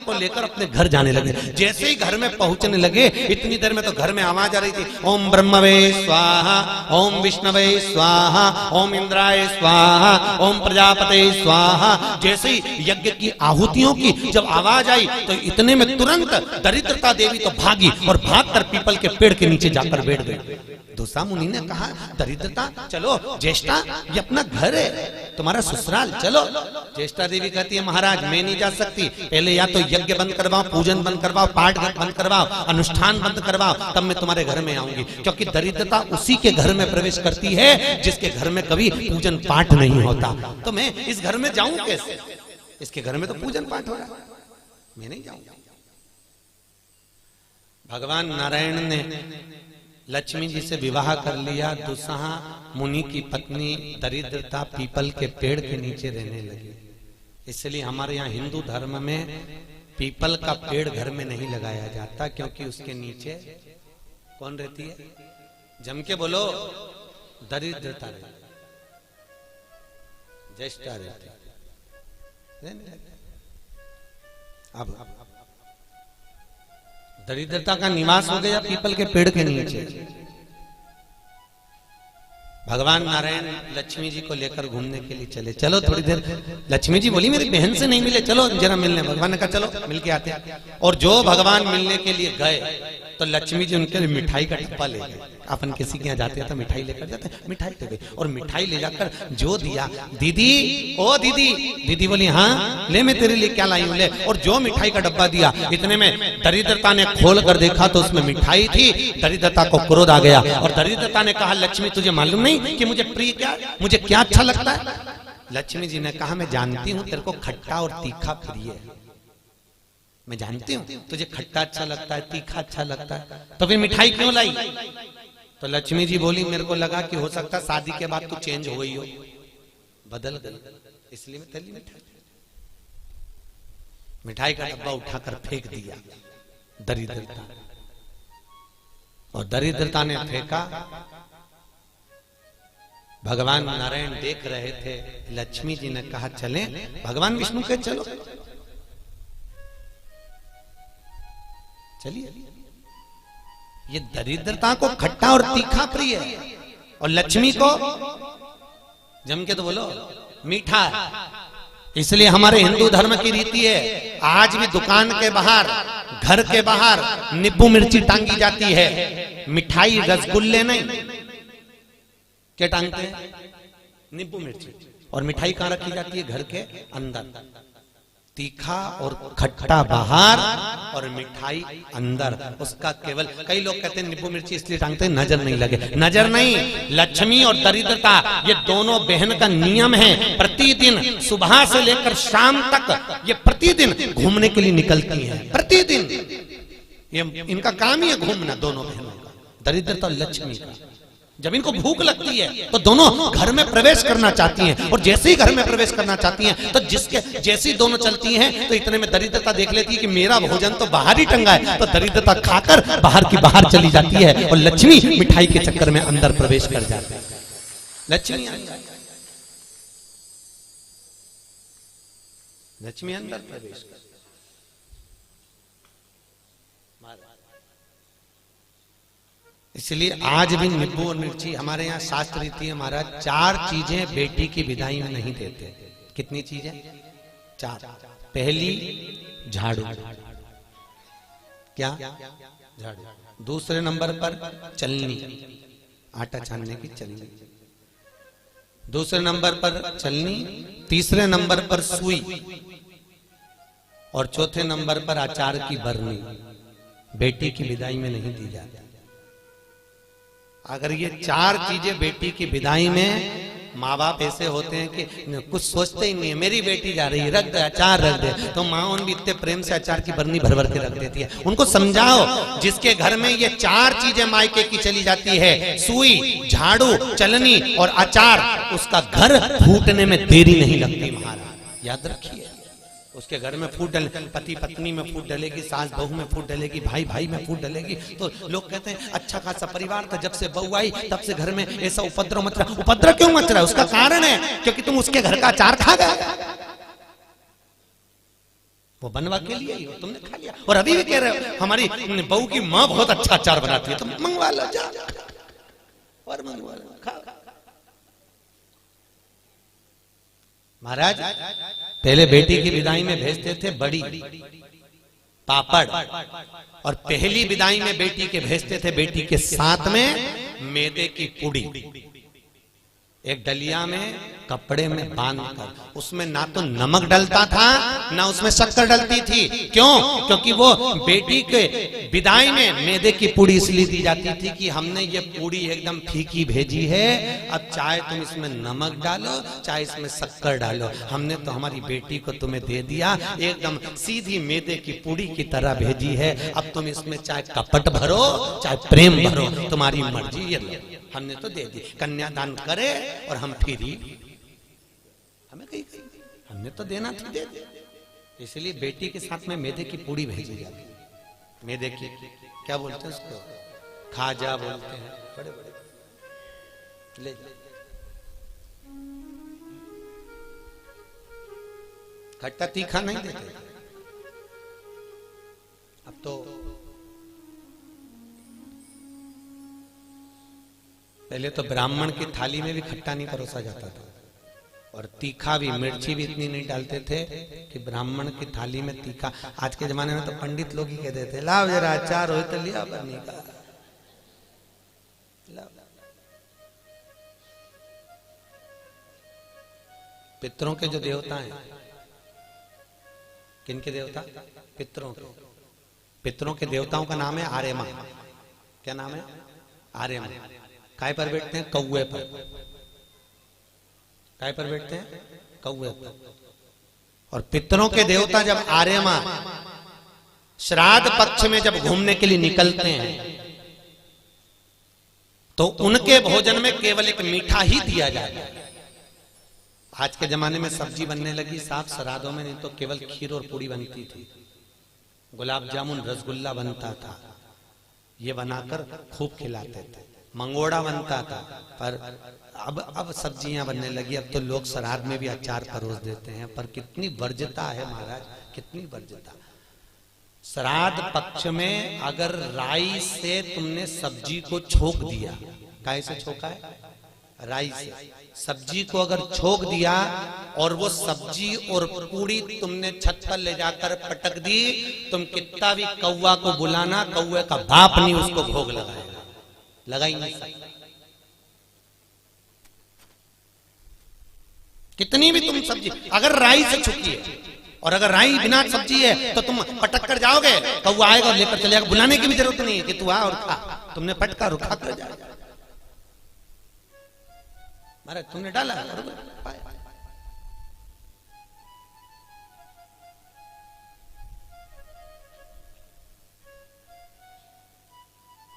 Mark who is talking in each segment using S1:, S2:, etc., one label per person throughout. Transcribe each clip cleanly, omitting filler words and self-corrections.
S1: को लेकर अपने घर जाने लगे। जैसे ही घर में पहुंचने लगे, इतनी देर में तो घर में आवाज आ रही थी, ओम ब्रह्मवे स्वाहा, ओम विष्णवे स्वाहा, ओम इंद्राय स्वाहा, ओम प्रजापते स्वाहा। जैसे ही यज्ञ की आहुतियों की जब आवाज आई तो इतने में तुरंत दरिद्रता देवी तो भागी और भागकर पीपल के पेड़ के नीचे जाकर बैठ गई। दूसरा मुनि ने कहा, दरिद्रता चलो, ज्येष्ठा ये अपना घर है, तुम्हारा ससुराल, चलो। ज्येष्ठा देवी कहती है, महाराज मैं नहीं जा सकती, पहले या तो यज्ञ बंद करवाओ, पूजन बंद करवाओ, पाठ बंद करवाओ, अनुष्ठान बंद करवाओ, तब मैं तुम्हारे घर में आऊंगी। क्योंकि दरिद्रता उसी के घर में प्रवेश करती है जिसके घर में कभी पूजन पाठ नहीं होता। तो मैं इस घर में जाऊं कैसे? इसके घर में तो पूजन पाठ हो रहा है, मैं नहीं जाऊंगा। भगवान नारायण ने लक्ष्मी जी से विवाह कर लिया। दुस्सहा मुनि की पत्नी दरिद्रता पीपल के पेड़ के नीचे रहने लगी। इसलिए हमारे यहाँ हिंदू धर्म में पीपल का पेड़ घर में नहीं लगाया जाता, क्योंकि उसके नीचे कौन रहती है? जम के बोलो, दरिद्रता रहती, ज्येष्ठा रहती। अब दरिद्रता का निवास हो गया पीपल के पेड़ के नीचे। भगवान नारायण लक्ष्मी जी को लेकर घूमने के लिए चले। चलो थोड़ी देर, लक्ष्मी जी बोली मेरी बहन से नहीं मिले, चलो जरा मिलने। भगवान ने कहा चलो मिलके आते हैं। और जो भगवान मिलने के लिए गए तो लक्ष्मी जी उनके लिए मिठाई का डब्बा ले गए। अपन किसी के यहाँ जाते हैं तो मिठाई लेकर जाते हैं, मिठाई ले गए और मिठाई ले जाकर जो दिया, दीदी ओ दीदी, दीदी बोली हाँ ले, मैं तेरे लिए क्या लाई हूं, ले। और जो मिठाई का डब्बा दिया, इतने में दरिद्रता ने खोल कर देखा तो उसमें मिठाई थी। दरिद्रता को क्रोध आ गया और दरिद्रता ने कहा, लक्ष्मी तुझे मालूम नहीं कि मुझे प्रिय क्या, मुझे क्या अच्छा लगता है? लक्ष्मी जी ने कहा, मैं जानती हूँ तेरे को खट्टा और तीखा प्रिय है, मैं जानती हूँ तुझे खट्टा अच्छा लगता है, तीखा अच्छा लगता है, तो फिर मिठाई क्यों लाई? तो लक्ष्मी जी बोली, मेरे को लगा कि हो सकता शादी के बाद तू चेंज हो गई हो, बदल गई, इसलिए मैं तेरी मिठाई। मिठाई का डब्बा उठाकर फेंक दिया दरिद्रता, और दरिद्रता ने फेंका। भगवान नारायण देख रहे थे। लक्ष्मी जी ने कहा चलें। भगवान विष्णु के चलो, चलिए। ये दरिद्रता को खट्टा और तीखा प्रिय है और लक्ष्मी को जम के तो बोलो मीठा। इसलिए हमारे हिंदू धर्म की रीति है, आज भी दुकान के बाहर, घर के बाहर नींबू मिर्ची टांगी जाती है। मिठाई रसगुल्ले नहीं, क्या टांगते हैं? नींबू मिर्ची। और मिठाई कहां रखी जाती है? घर के अंदर। तीखा और खट्टा बाहर और मिठाई अंदर। उसका केवल, कई लोग कहते हैं नींबू मिर्ची इसलिए टांगते हैं नजर नहीं लगे। नजर नहीं, लक्ष्मी और दरिद्रता ये दोनों बहन का नियम है। प्रतिदिन सुबह से लेकर शाम तक ये प्रतिदिन घूमने के लिए निकलती हैं। प्रतिदिन ये इनका काम ही है घूमना, दोनों बहनों का, दरिद्रता और लक्ष्मी का। जब इनको भूख लगती है तो दोनों घर में प्रवेश करना चाहती हैं, और जैसे ही घर में प्रवेश करना चाहती हैं तो जिसके जैसी दोनों चलती हैं तो इतने में दरिद्रता देख लेती है कि मेरा भोजन तो बाहर ही टंगा है, तो दरिद्रता खाकर बाहर की बाहर चली जाती है और लक्ष्मी मिठाई के चक्कर में अंदर प्रवेश कर जाती है। लक्ष्मी अंदर प्रवेश कर। इसलिए आज भी नींबू और मिर्ची हमारे यहाँ शास्त्र रीति है महाराज, 4 चीजें बेटी की विदाई में नहीं देते। कितनी चीजें? 4। पहली झाड़ू, क्या? झाड़ू। दूसरे नंबर पर चलनी, आटा छानने की चलनी। दूसरे नंबर पर चलनी, तीसरे नंबर पर सुई, और चौथे नंबर पर अचार की बरनी। बेटी की विदाई में नहीं दी जाती। अगर ये 4 चीजें बेटी की विदाई में, माँ बाप ऐसे होते हैं कि कुछ सोचते ही नहीं है, मेरी बेटी जा रही है, रख दे अचार रख दे, तो माँ उन भी इतने प्रेम से अचार की बरनी भर भर के रख देती है। उनको समझाओ, जिसके घर में ये 4 चीजें मायके की चली जाती है, सुई, झाड़ू, चलनी और अचार, उसका घर फूटने में देरी नहीं लगती महाराज, याद रखिए। उसके घर में फूट डले, पति पत्नी में फूट डलेगी, सास बहू में फूट डलेगी, भाई भाई में फूट डलेगी, तो लोग कहते हैं अच्छा खासा परिवार था, जब से बहू आई तब से घर में ऐसा उपद्रव मच रहा। उपद्रव क्यों मच रहा है? उसका कारण है क्योंकि तुम उसके घर का अचार खा गए। वो बनवा के लिए ही हो, तुमने खा लिया। और अभी भी कह रहे हो हमारी बहू की माँ बहुत अच्छा अचार बनाती है, तो मंगवा लो, जा और मंगवा लो, खा। महाराज पहले बेटी की विदाई में भेजते थे बड़ी, पापड़, और पहली विदाई में बेटी के भेजते थे बेटी के साथ में मैदे की पूड़ी, एक डलिया में कपड़े में बांधकर, उसमें ना तो नमक डलता था ना उसमें शक्कर डलती थी। क्यों? क्योंकि वो बेटी के विदाई में मैदे की पूड़ी इसलिए दी जाती थी कि हमने ये पूड़ी एकदम फीकी भेजी है, अब चाहे तुम इसमें नमक डालो चाहे इसमें शक्कर डालो, हमने तो हमारी बेटी को तुम्हें दे दिया, एकदम सीधी मैदे की पूड़ी की तरह भेजी है, अब तुम इसमें चाहे कपट भरो चाहे प्रेम भरो, तुम्हारी मर्जी, ये लो, हमने तो दे दी। कन्यादान करे और हम फिरी, हमें कहीं हमने तो देना था, दे दे। इसलिए बेटी के साथ में मैदे की पूड़ी भेजी जाती। मैदे की क्या बोलते हैं उसको, खाजा बोलते हैं, बड़े बड़े ले, खट्टा तीखा नहीं देते। अब तो पहले तो ब्राह्मण की थाली में भी खट्टा नहीं परोसा जाता था, और तीखा भी, मिर्ची भी इतनी नहीं डालते थे कि ब्राह्मण की थाली में तीखा। आज के जमाने में तो पंडित लोग ही कह देते लाओ जरा अचार हो तो लिया बनी का, पितरों के जो देवता हैं, किनके देवता? पितरों के। पितरों के देवताओं का नाम है आर्यमा। क्या नाम है? आर्यमा। काय पर बैठते हैं? कौवे पर। काय पर बैठते हैं? कौवे पर। और पितरों के देवता जब आर्यमा श्राद्ध पक्ष में जब घूमने के लिए निकलते हैं तो उनके भोजन में केवल एक मीठा ही दिया जाता है। आज के जमाने में सब्जी बनने लगी साफ श्राद्धों में, नहीं तो केवल खीर और पूड़ी बनती थी, गुलाब जामुन रसगुल्ला बनता था, ये बनाकर खूब खिलाते थे, मंगोड़ा बनता था। पर अब सब्जियां बनने लगी, अब तो लोग श्राद्ध में भी अचार परोस देते हैं। पर कितनी वर्ज्यता है महाराज, कितनी वर्ज्यता। श्राद्ध पक्ष में अगर राई से तुमने सब्जी को छोक दिया, काहे से छोका है? राई से। सब्जी को अगर छोक दिया और वो सब्जी और पूड़ी तुमने छत पर ले जाकर पटक दी, तुम कितना भी कौवा को बुलाना, कौवे का बाप नहीं उसको भोग लगाएगा, लगा ही नहीं सकता। कितनी भी तुम सब्जी अगर राई से छुकी है, और अगर राई बिना सब्जी है तो तुम पटक कर जाओगे, कौवा आएगा और लेकर चलेगा, बुलाने की भी जरूरत नहीं है कि तू आ और खा, तुमने पटका और खा कर जाएगा। महाराज तुमने डाला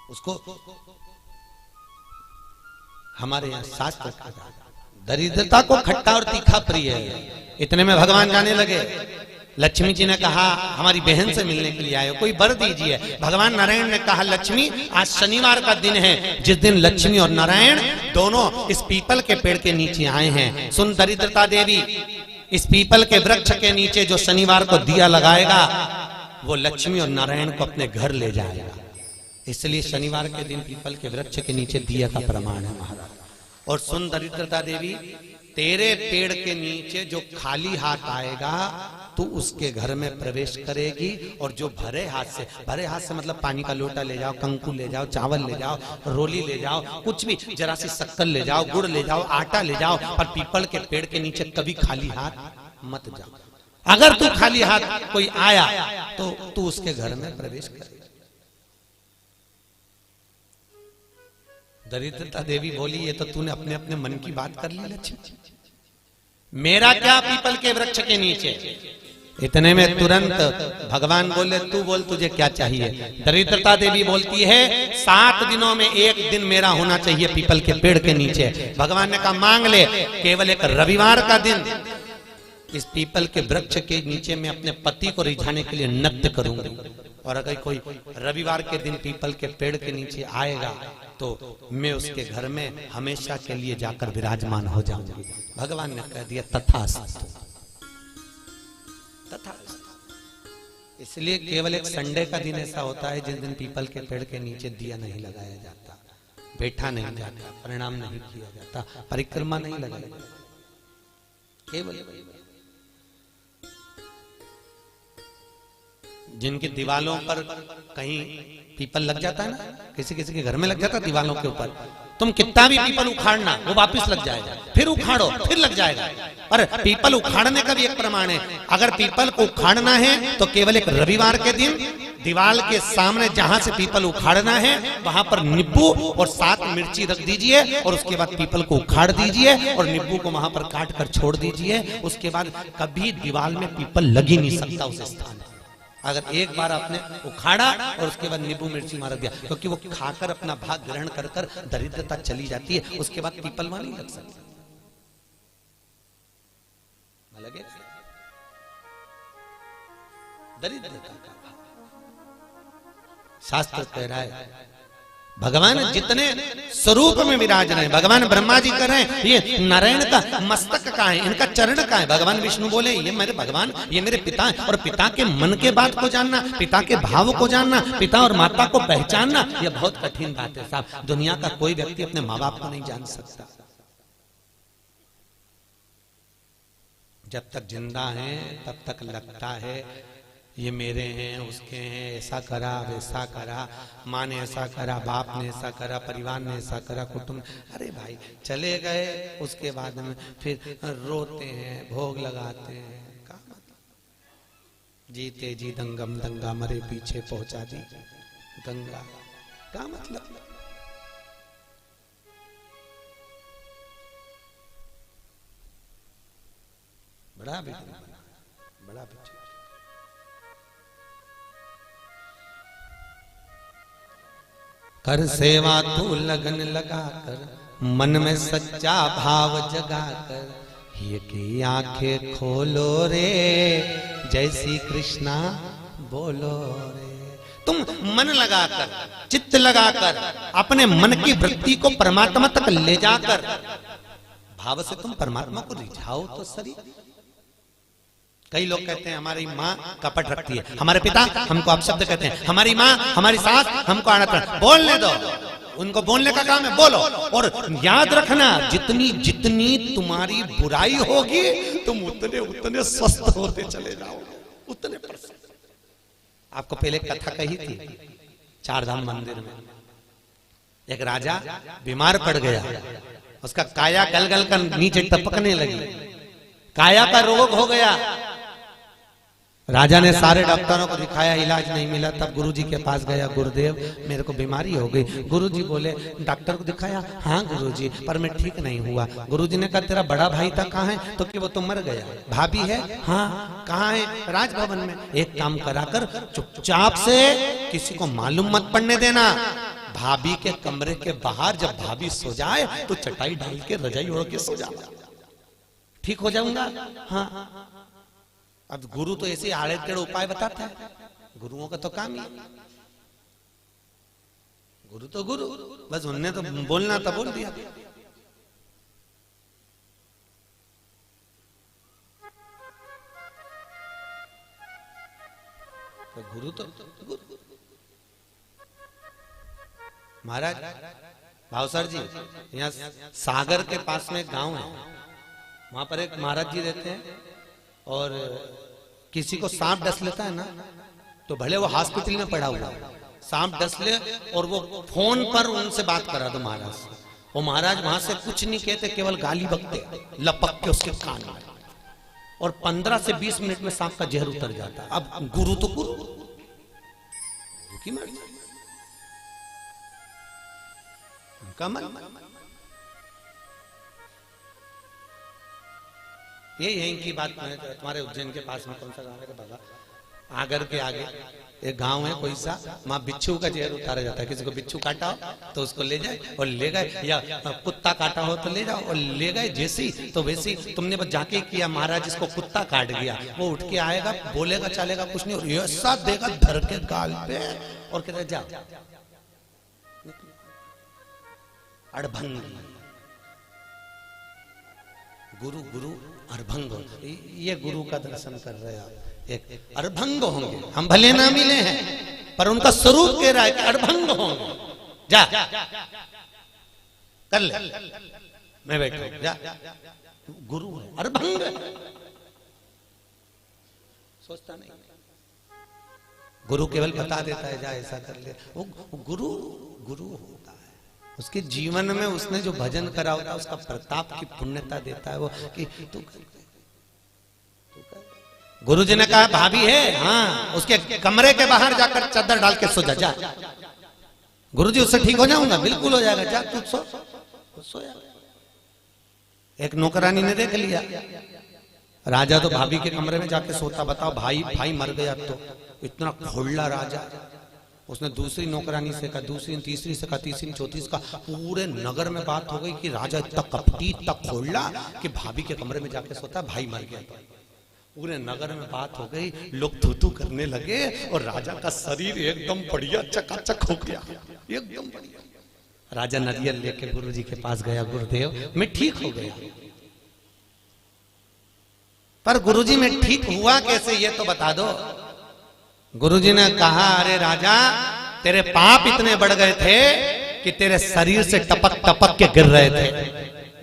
S1: उसको। हमारे यहाँ शास्त्र दरिद्रता को खट्टा और तीखा प्रिय है। इतने में भगवान जाने लगे। लक्ष्मी जी ने कहा हमारी बहन से मिलने के लिए आए हो, कोई वर दीजिए। भगवान नारायण ने कहा लक्ष्मी आज शनिवार का दिन है, जिस दिन लक्ष्मी और नारायण दोनों इस पीपल के पेड़ के नीचे आए हैं। सुन दरिद्रता देवी, इस पीपल के वृक्ष के नीचे जो शनिवार को दिया लगाएगा वो लक्ष्मी और नारायण को अपने घर ले जाएगा। इसलिए शनिवार के दिन पीपल के वृक्ष के नीचे दिया का प्रमाण है महाराज। और सुन दरिद्रता देवी, तेरे पेड़ के नीचे जो खाली हाथ आएगा तू उसके घर में प्रवेश करेगी, और जो भरे हाथ से मतलब पानी का लोटा ले जाओ, कंकु ले जाओ, चावल ले जाओ, रोली ले जाओ, कुछ भी, जरा सी शक्कर ले जाओ, गुड़ ले जाओ, आटा ले जाओ, पर पीपल के पेड़ के नीचे कभी खाली हाथ मत जाओ। अगर तू खाली हाथ कोई आया तो तू उसके घर में प्रवेश करे। दरिद्रता देवी बोली ये तो तूने अपने अपने मन की बात कर ली लक्ष्मी, मेरा क्या पीपल के वृक्ष के नीचे। इतने में तुरंत भगवान बोले तू बोल तुझे क्या चाहिए। दरिद्रता देवी बोलती है 7 दिनों में एक दिन मेरा होना चाहिए पीपल के पेड़ के नीचे। भगवान ने कहा मांग ले, केवल एक रविवार का दिन इस पीपल के वृक्ष के नीचे मैं अपने पति को रिझाने के लिए नृत्य करूंगी, और अगर कोई रविवार के दिन पीपल के पेड़ के नीचे आएगा तो मैं उसके घर में हमेशा के लिए जाकर विराजमान हो जाऊंगी। भगवान ने कह दिया तथास्तु, तथास्तु। इसलिए केवल एक संडे का दिन ऐसा होता है जिस दिन पीपल के पेड़ के नीचे दिया नहीं लगाया जाता, बैठा नहीं जाता, प्रणाम नहीं किया जाता, परिक्रमा नहीं लगाई जाती। केवल जिनकी दीवालों पर कहीं पीपल लग जाता है ना, किसी किसी के घर में लग जाता है दीवालों के ऊपर, तुम कितना भी पीपल उखाड़ना वो वापस लग जाएगा, फिर उखाड़ो फिर लग जाएगा। पर पीपल उखाड़ने का भी एक प्रमाण है, अगर पीपल को उखाड़ना है तो केवल एक रविवार के दिन दीवाल के सामने जहां से पीपल उखाड़ना है वहां पर नींबू और 7 मिर्ची रख दीजिए और उसके बाद पीपल को उखाड़ दीजिए और नींबू को वहां पर काट कर छोड़ दीजिए। उसके बाद कभी दीवाल में पीपल लग ही नहीं सकता उस स्थान। अगर एक बार आपने उखाड़ा और उसके बाद नींबू मिर्ची मार दिया, क्योंकि वो खाकर अपना भाग ग्रहण कर कर दरिद्रता चली जाती है, उसके बाद पीपल वहां नहीं लग सकती। लगे दरिद्रता का शास्त्र कह रहा है भगवान जितने स्वरूप में विराज रहे हैं, भगवान ब्रह्मा जी कर रहे हैं, ये नारायण का मस्तक का है, इनका चरण का है। भगवान विष्णु बोले ये मेरे भगवान, ये मेरे पिता है। और पिता के मन के बात को जानना, पिता के भाव को जानना, पिता और माता को पहचानना, ये बहुत कठिन बात है साहब। दुनिया का कोई व्यक्ति अपने माँ बाप को नहीं जान सकता। जब तक जिंदा है तब तक लगता है ये मेरे हैं, उसके हैं, ऐसा करा वैसा करा, माँ ने ऐसा करा, बाप ने ऐसा करा, परिवार ने ऐसा करा, कुटुंब। अरे भाई चले गए, उसके बाद में फिर रोते हैं, भोग लगाते हैं। क्या मतलब? जीते जी दंगम दंगा, मरे पीछे पहुंचा दी गंगा। क्या मतलब? बड़ा बड़ा पीछे। कर सेवा तू लगन लगा कर, मन में सच्चा भाव जगा कर, ये की आंखें खोलो रे, जय श्री कृष्णा बोलो रे। तुम मन लगाकर, चित्त लगाकर, अपने मन की वृत्ति को परमात्मा तक ले जाकर भाव से तुम परमात्मा को रिझाओ तो सही। कई लोग कहते हैं हमारी माँ कपट रखती है, हमारे पिता हमको अपशब्द कहते हैं, हमारी माँ हमारी सास हमको आनत। बोलने दो, उनको बोलने का काम है, बोलो। और याद रखना जितनी जितनी तुम्हारी बुराई होगी तुम उतने उतने स्वस्थ होते चले जाओगे, उतने परसेंट। आपको पहले कथा कही थी चारधाम मंदिर में, एक राजा बीमार पड़ गया, उसका काया गल गल कर नीचे टपकने लगी, काया का रोग हो गया। राजा ने सारे डॉक्टरों को दिखाया, इलाज नहीं मिला। तब गुरुजी के पास गया, गुरुदेव मेरे को बीमारी हो गई। गुरुजी बोले डॉक्टर को दिखाया? हाँ गुरुजी, पर मैं ठीक नहीं हुआ। गुरुजी ने कहा तेरा बड़ा भाई था कहाँ है? तो कि वो तो मर गया। भाभी है? हाँ। कहाँ है? राजभवन में। एक काम करा कर, चुपचाप से किसी को मालूम मत पड़ने देना, भाभी के कमरे के बाहर जब भाभी सो जाए तो चटाई डाल के रजाई ओढ़ के सो जा, ठीक हो जाऊंगा। हाँ। अब गुरु तो ऐसे आड़े टेढ़े उपाय बताता है, गुरुओं का तो काम ही। गुरु तो गुरु, बस उनने तो बोलना था बोल दिया। तो गुरु तो गुरु। महाराज भावसर जी, यहाँ सागर के पास में एक गांव है, वहां पर एक महाराज जी रहते हैं। और किसी को सांप डस लेता है ना, तो भले वो हॉस्पिटल में पड़ा हुआ, सांप डस ले और वो फोन पर उनसे बात करा दो महाराज से, वो महाराज वहां से कुछ नहीं कहते, केवल गाली बकते, लपक के उसके कान में, और 15 से 20 मिनट में सांप का जहर उतर जाता। अब गुरु तो गुरु की मर्जी, उनका मन। ये यहीं की बात है। तुम्हारे उज्जैन के पास में कौन सा गांव है बाबा? आगर के आगे एक गांव है कोई सा, वहां बिच्छू का जहर उतारा जाता है। किसी को बिच्छू काटा हो तो उसको ले जाए और ले गए, या कुत्ता काटा हो तो ले जाओ और ले गए। जैसे ही तो वैसे ही तुमने बस जाके किया, महाराज इसको कुत्ता काट गया, वो उठ के आएगा, बोलेगा चलेगा कुछ नहीं, और ऐसा देगा धर के गाल पे और कहता जाओ अड़भंगी। गुरु गुरु अड़भंग, ये गुरु का दर्शन कर रहे आप, एक अड़भंग होंगे। हम भले ना मिले हैं पर उनका स्वरूप कह रहा है कि अड़भंग होंगे। जा कर ले, मैं बैठा जा, गुरु है अड़भंग सोचता नहीं। गुरु केवल बता देता है जा ऐसा कर ले। वो गुरु गुरु होता है, उसके जीवन में उसने जो भजन करा होता है उसका प्रताप की पुण्यता देता है वो कि तू कर। गुरु जी ने कहा भाभी है, हाँ उसके कमरे के बाहर जाकर चादर डाल के सो जा। गुरु जी उससे ठीक हो जाऊंगा, बिल्कुल हो जाएगा, जा तू सोया। एक नौकरानी ने देख लिया, राजा तो भाभी के कमरे में जाके सोता। बताओ भाई मर गया तो इतना खोला राजा। उसने दूसरी नौकरानी से कहा, दूसरी तीसरी से कहा, तीसरी चौथी से कहा, पूरे नगर में बात हो गई कि राजा इतना कपटी इतना खोला कि भाभी के कमरे में जाके सोता, भाई मर गया। पूरे नगर में बात हो गई, लोग थू करने लगे और राजा का शरीर एकदम बढ़िया चकाचक हो गया, एकदम बढ़िया। राजा नारियल लेके गुरु जी के पास गया, गुरुदेव मैं ठीक हो गया। पर गुरुजी में ठीक हुआ कैसे ये तो बता दो। गुरुजी ने कहा अरे राजा तेरे पाप इतने बढ़ गए थे कि तेरे शरीर से टपक टपक के गिर रहे थे।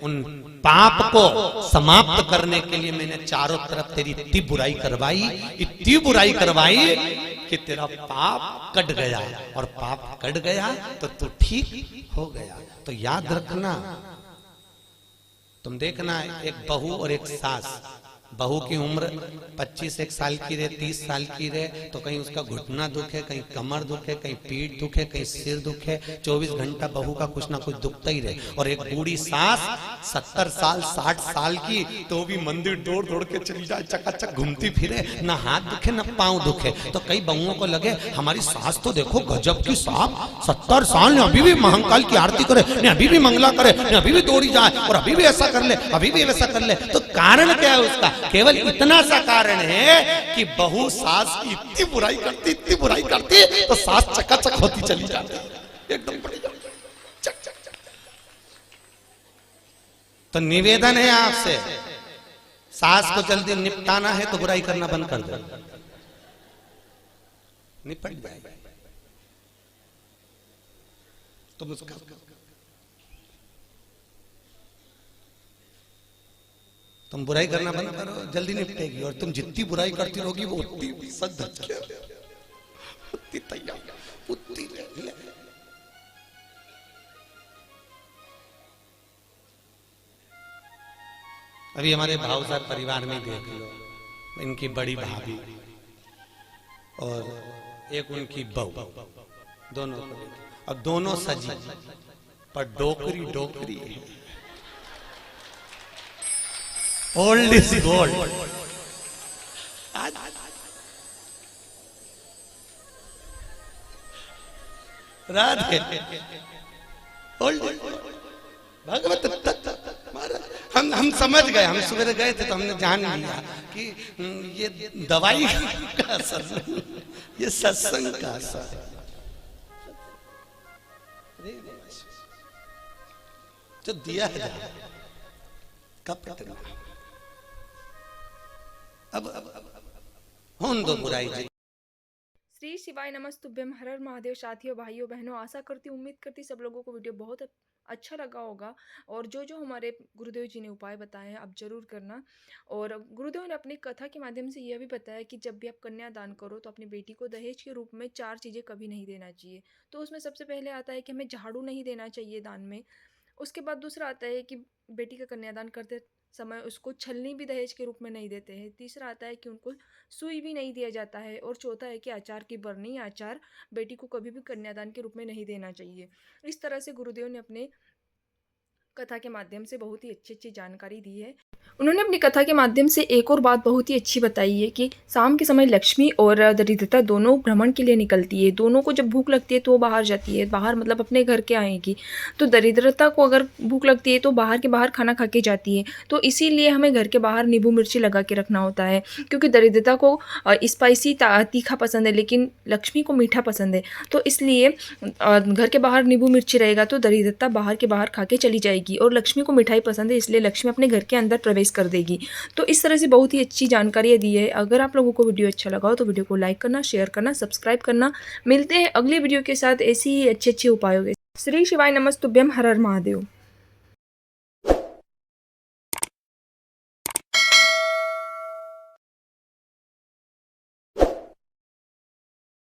S1: उन पाप को समाप्त करने के लिए मैंने चारों तरफ तेरी इतनी बुराई करवाई कि तेरा पाप कट गया, और पाप कट गया तो तू ठीक हो गया। तो याद रखना, तुम देखना एक बहू और एक सास, बहू की उम्र 25 साल की रहे, 30 साल की रहे तो कहीं उसका घुटना दुखे, कहीं कमर दुखे, कहीं पीठ दुखे, कहीं सिर दुखे, 24 घंटा बहू का कुछ ना कुछ दुखता ही रहे। और एक बूढ़ी सास 70 साल 60 साल की तो भी मंदिर दौड़ दौड़ के चली जाए, चकाचक घूमती फिरे, ना हाथ दुखे ना पांव दुखे। तो कई बहुओं को लगे हमारी सास तो देखो गजब की साहब, 70 साल ने अभी भी महाकाल की आरती करे, ने अभी भी मंगला करे, ने अभी भी दौड़ी जाए और अभी भी ऐसा कर ले, अभी भी वैसा कर ले। तो कारण क्या है उसका? केवल इतना सा कारण है कि बहू सास की इतनी बुराई करती तो सास चकाचक होती चली जाती, एकदम बढ़िया चक चक चक। तो निवेदन है आपसे, सास को जल्दी निपटाना है तो बुराई करना बंद कर दो, निपट जाएगा। तुम उसका तुम बुराई करना बंद करो, जल्दी निपटेगी। और तुम जितनी बुराई करती रहोगी वो उतनी सद तैयार। अभी हमारे भाव साहब परिवार में देख लो, इनकी बड़ी भाभी और एक उनकी बहू, दोनों को देखो। अब दोनों सजी पर डोकरी है। Old is gold. Radhe old Bhagwat हम समझ गए, हम सुबह गए थे तो हमने जान लिया कि ये दवाई का असर, ये सत्संग का असर। जो दिया है कब तक अब दो बुराई।
S2: श्री शिवाय नमस्तुभ्यम, हर हर महादेव। साथियों, भाइयों, बहनों, आशा करती उम्मीद करती सब लोगों को वीडियो बहुत अच्छा लगा होगा। और जो जो हमारे गुरुदेव जी ने उपाय बताए हैं आप जरूर करना। और गुरुदेव ने अपनी कथा के माध्यम से यह भी बताया कि जब भी आप कन्यादान करो तो अपनी बेटी को दहेज के रूप में 4 चीज़ें कभी नहीं देना चाहिए। तो उसमें सबसे पहले आता है कि हमें झाड़ू नहीं देना चाहिए दान में। उसके बाद दूसरा आता है कि बेटी का कन्यादान करते समय उसको छलनी भी दहेज के रूप में नहीं देते हैं। तीसरा आता है कि उनको सुई भी नहीं दिया जाता है। और चौथा है कि आचार की बरनी या आचार बेटी को कभी भी कन्यादान के रूप में नहीं देना चाहिए। इस तरह से गुरुदेव ने अपने कथा के माध्यम से बहुत ही अच्छी जानकारी दी है। उन्होंने अपनी कथा के माध्यम से एक और बात बहुत ही अच्छी बताई है कि शाम के समय लक्ष्मी और दरिद्रता दोनों भ्रमण के लिए निकलती है। दोनों को जब भूख लगती है तो वो बाहर जाती है, बाहर मतलब अपने घर के आएगी। तो दरिद्रता को अगर भूख लगती है तो बाहर के बाहर खाना खा के जाती है। तो इसीलिए हमें घर के बाहर नींबू मिर्ची लगा के रखना होता है, क्योंकि दरिद्रता को स्पाइसी तीखा पसंद है लेकिन लक्ष्मी को मीठा पसंद है। तो इसलिए घर के बाहर नींबू मिर्ची रहेगा तो दरिद्रता बाहर के बाहर खा के चली जाएगी। और लक्ष्मी को मिठाई पसंद है, इसलिए लक्ष्मी अपने घर के अंदर प्रवेश कर देगी। तो इस तरह से बहुत ही अच्छी जानकारियाँ दी है। अगर आप लोगों को वीडियो अच्छा लगा हो तो वीडियो को लाइक करना, शेयर करना, सब्सक्राइब करना। मिलते हैं अगली वीडियो के साथ ऐसी ही अच्छे अच्छे उपायों के। श्री शिवाय नमस्तुभ्यम, हर हर महादेव।